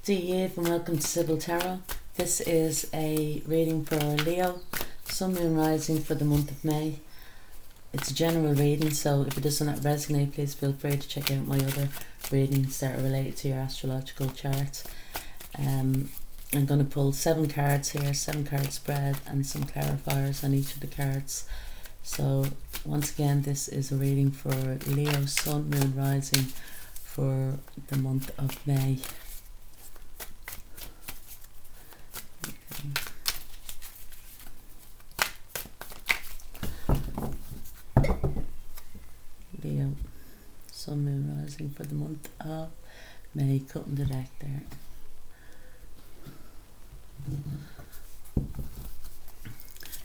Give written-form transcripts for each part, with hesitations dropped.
Eve and welcome to Sybil Tarot. This is a reading for Leo, Sun, Moon, Rising for the month of May. It's a general reading, so if it doesn't resonate, please feel free to check out my other readings that are related to your astrological chart. I'm going to pull 7 cards here, 7 card spread, and some clarifiers on each of the cards. So once again, this is a reading for Leo, Sun, Moon, Rising for the month of May. Leo, Sun, Moon, Rising for the month of May. Cutting the deck there.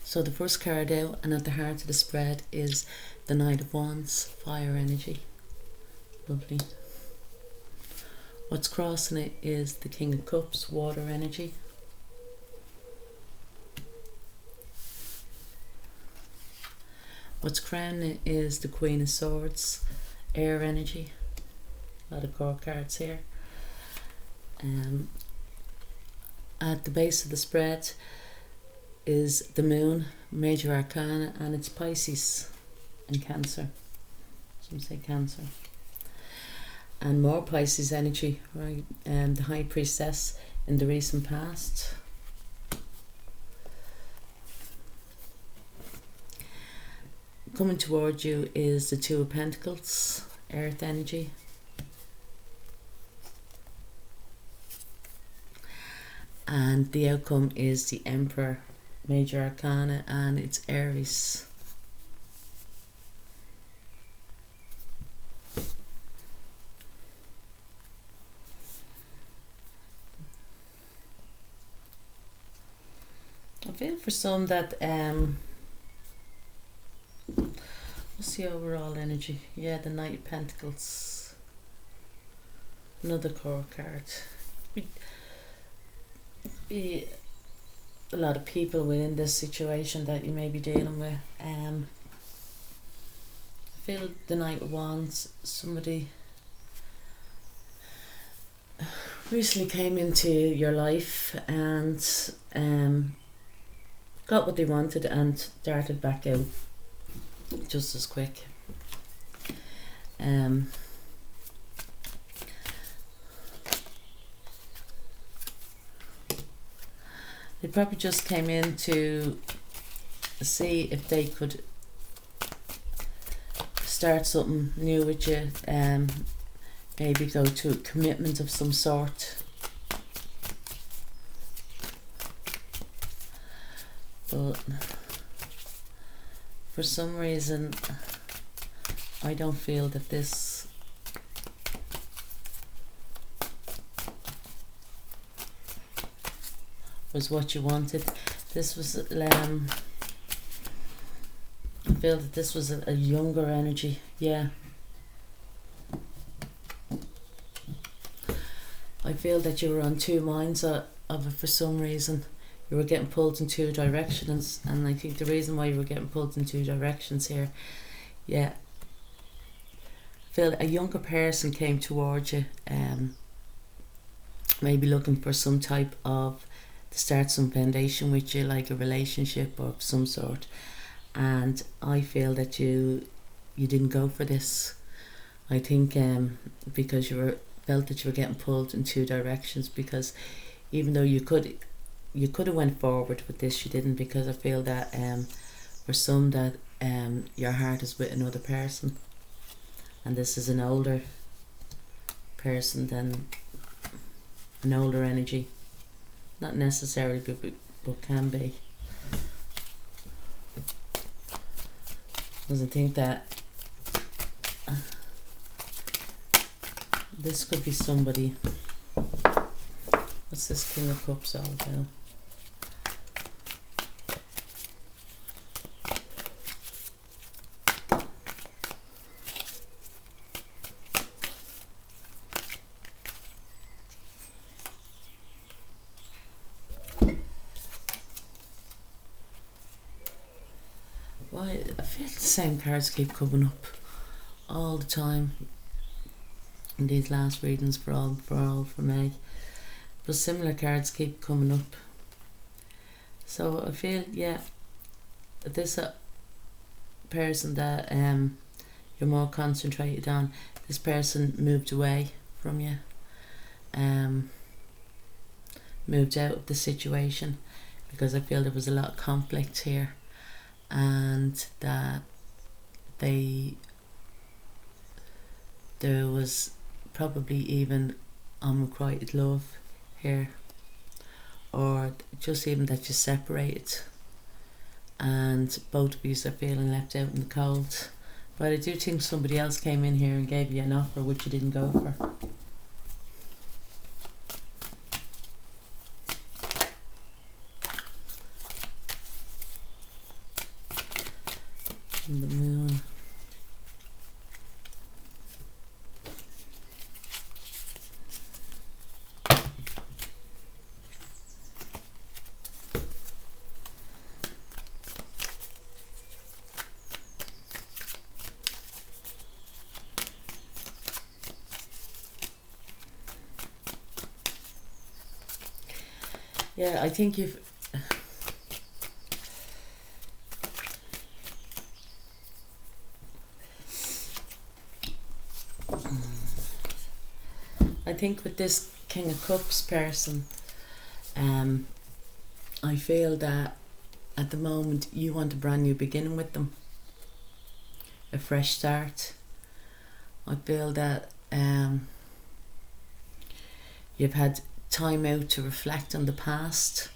So the first card out and at the heart of the spread is the Knight of Wands, fire energy. Lovely. What's crossing it is the King of Cups, water energy. What's crowning it is the Queen of Swords, air energy. A lot of core cards here. At the base of the spread is the Moon, major arcana, and it's Pisces and Cancer. Some say Cancer. And more Pisces energy, right? The High Priestess in the recent past. Coming towards you is the Two of Pentacles, earth energy. And the outcome is the Emperor, major arcana, and it's Aries. I feel for some that what's the overall energy? Yeah, the Knight of Pentacles. Another core card. Be a lot of people within this situation that you may be dealing with. I feel the Knight of Wands, somebody recently came into your life and got what they wanted and darted back out just as quick. They probably just came in to see if they could start something new with you, maybe go to a commitment of some sort. But for some reason, I don't feel that this was what you wanted. This was I feel that this was a younger energy. Yeah, I feel that you were on two minds of it for some reason. You were getting pulled in two directions, and I think the reason why you were getting pulled in two directions here, yeah, I feel a younger person came towards you, maybe looking for some type of to start some foundation with you, like a relationship of some sort, and I feel that you didn't go for this. I think because felt that you were getting pulled in two directions, because even though you could have went forward with this, you didn't, because I feel that for some that your heart is with another person, and this is an older person than an older energy. Not necessarily, but can be. Because I think that this could be somebody. What's this King of Cups all about? Why I feel the same cards keep coming up all the time in these last readings for me. but similar cards keep coming up. So I feel, yeah, this person that you're more concentrated on, this person moved away from you, moved out of the situation, because I feel there was a lot of conflict here, and that there was probably even unrequited love here, or just even that you separated and both of you are feeling left out in the cold. But I do think somebody else came in here and gave you an offer which you didn't go for. And the moon. Yeah, I think you've... I think with this King of Cups person, I feel that at the moment you want a brand new beginning with them, a fresh start. I feel that you've had time out to reflect on the past,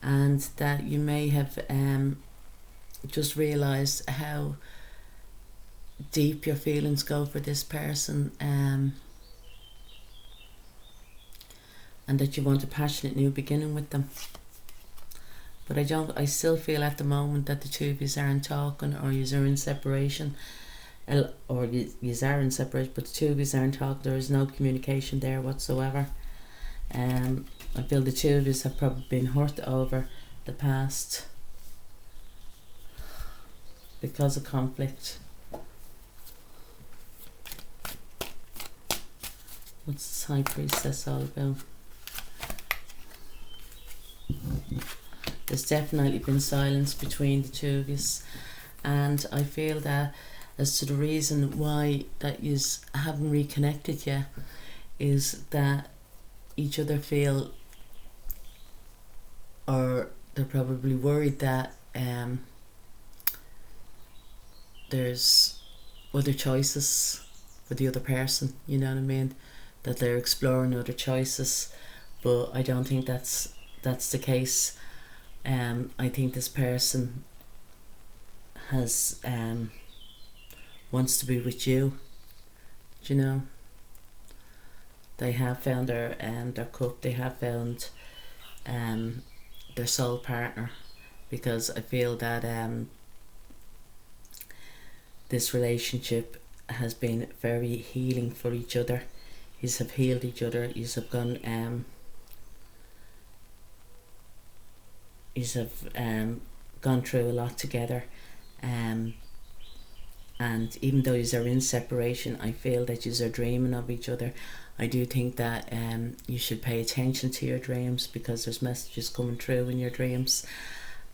and that you may have just realised how deep your feelings go for this person, and that you want a passionate new beginning with them. But I still feel at the moment that the two of you aren't talking, or you are in separation, or you are in separation, but the two of you aren't talking. There is no communication there whatsoever. I feel the two of you have probably been hurt over the past because of conflict. What's the High Priestess all about? There's definitely been silence between the two of you, and I feel that as to the reason why that you haven't reconnected yet is that each other feel, or they're probably worried that there's other choices for the other person, you know what I mean, that they're exploring other choices. But I don't think that's the case. I think this person has wants to be with you, do you know. They have found their cup. They have found their soul partner, because I feel that this relationship has been very healing for each other. You have healed each other. You have gone. You have gone through a lot together, and even though you are in separation, I feel that you are dreaming of each other. I do think that you should pay attention to your dreams, because there's messages coming through in your dreams,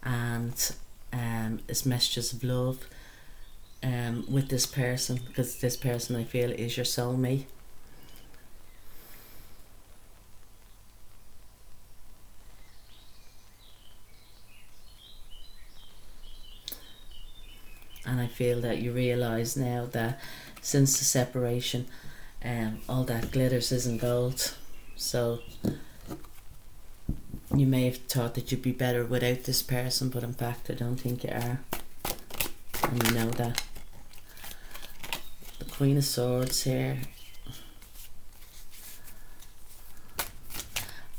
and it's messages of love with this person, because this person I feel is your soulmate. And I feel that you realise now that since the separation, all that glitters isn't gold. So you may have thought that you'd be better without this person, but in fact I don't think you are, and you know that. The Queen of Swords here.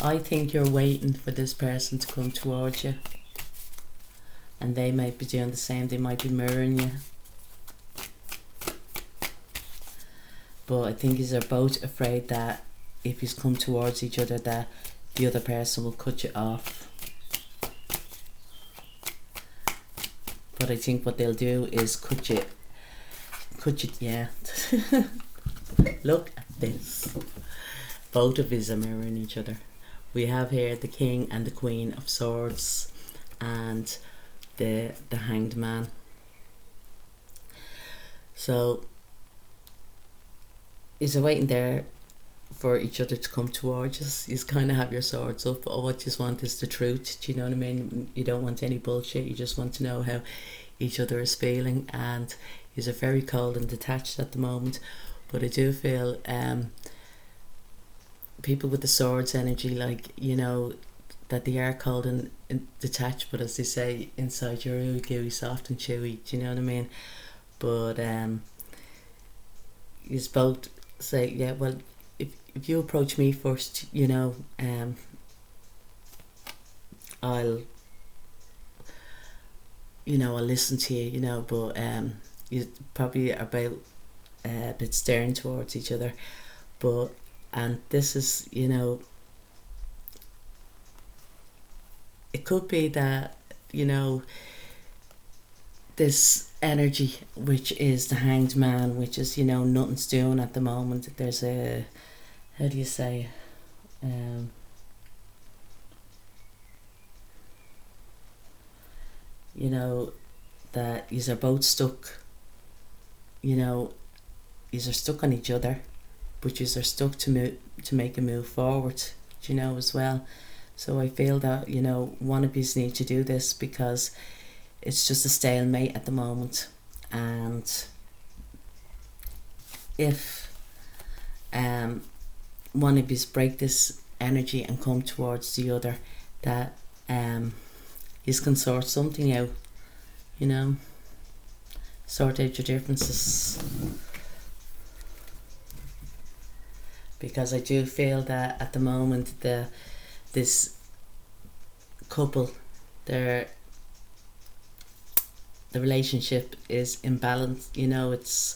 I think you're waiting for this person to come towards you, and they might be doing the same. They might be mirroring you. But I think they're both afraid that if you come towards each other, that the other person will cut you off. But I think what they'll do is cut you, yeah. Look at this. Both of us are mirroring each other. we have here the King and the Queen of Swords and the Hanged Man. So is it waiting there for each other to come towards us? You kind of have your swords up, but what you just want is the truth. Do you know what I mean? You don't want any bullshit. You just want to know how each other is feeling, and you're very cold and detached at the moment. But I do feel people with the swords energy, like, you know, that they are cold and detached, but as they say, inside you're really gooey, soft and chewy. Do you know what I mean? But you both say, yeah, well, if you approach me first, you know, I'll listen to you, you know, but you probably are about a bit stern towards each other. But, and this is, you know, it could be that, you know, this energy, which is the Hanged Man, which is, you know, nothing's doing at the moment. There's a, how do you say, you know, that yous are both stuck, you know, yous are stuck on each other, but yous are stuck to make a move forward, you know, as well. So I feel that, you know, one of yous need to do this, because it's just a stalemate at the moment. And if one of yous break this energy and come towards the other, that yous can sort something out, you know, sort out your differences. Because I do feel that at the moment this couple, the relationship is imbalanced, you know. It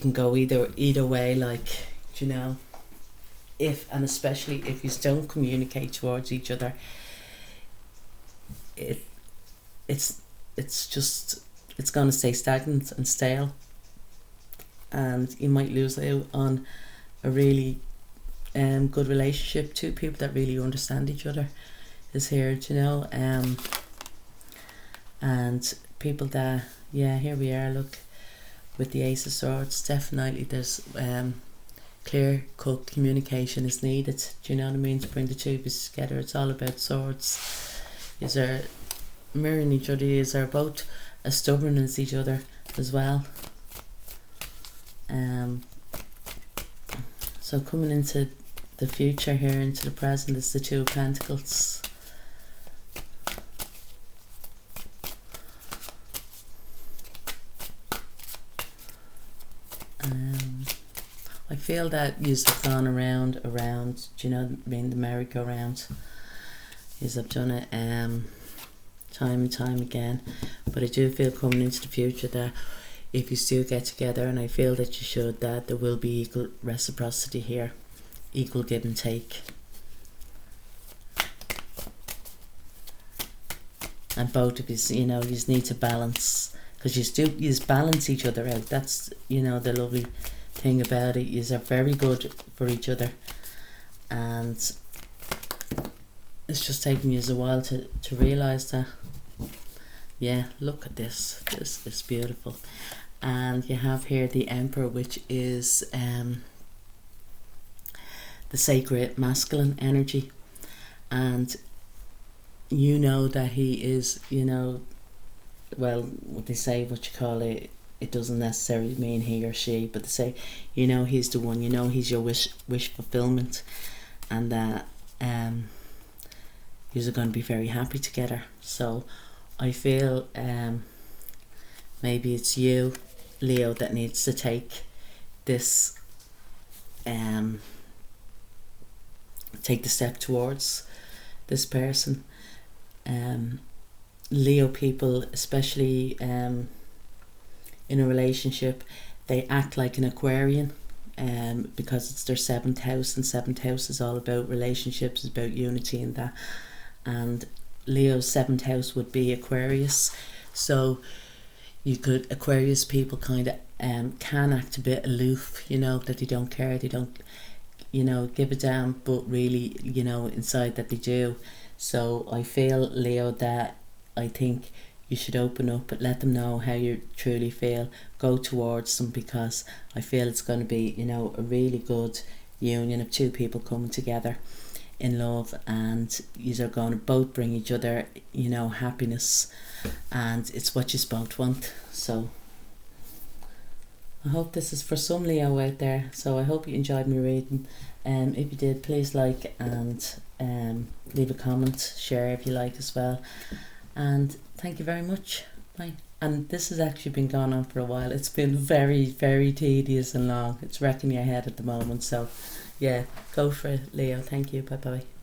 can go either way, like, you know, if, and especially if you don't communicate towards each other, it's going to stay stagnant and stale, and you might lose out on a really good relationship. Two people that really understand each other is here, you know, and people that, yeah, here we are, look, with the Ace of Swords. Definitely there's clear cut communication is needed, do you know what I mean, to bring the two pieces together. It's all about swords. Is are mirroring each other, is are both as stubborn as each other as well. So coming into the future here, into the present, is the Two of Pentacles. I feel that you've gone around, do you know what I mean, the merry-go-round. You've done it time and time again. But I do feel coming into the future that if you still get together, and I feel that you should, that there will be equal reciprocity here, equal give and take. And both of you, you know, you need to balance, because you balance each other out. That's, you know, the lovely thing about it. You are very good for each other, and it's just taking you a while to realise that. Yeah, look at this. This is beautiful. And you have here the Emperor, which is the sacred masculine energy, and you know that he is, you know, well, what they say, what you call it, it doesn't necessarily mean he or she, but they say, you know, he's the one, you know, he's your wish fulfillment, and that you're going to be very happy together. So I feel maybe it's you, Leo, that needs to take this take the step towards this person. Leo people, especially in a relationship, they act like an Aquarian, because it's their 7th house, and 7th house is all about relationships, it's about unity and that. And Leo's 7th house would be Aquarius. So you could, Aquarius people kind of can act a bit aloof, you know, that they don't care, they don't, give a damn, but really, inside that they do. So I feel, Leo, that I think you should open up, but let them know how you truly feel. Go towards them, because I feel it's going to be, a really good union of two people coming together in love, and you are going to both bring each other, happiness, and it's what you both want. So I hope this is for some Leo out there. So I hope you enjoyed me reading. If you did, please like and leave a comment, share if you like as well. And thank you very much. Bye. And this has actually been going on for a while. It's been very, very tedious and long. It's wrecking your head at the moment. So yeah, go for it, Leo. Thank you. Bye bye.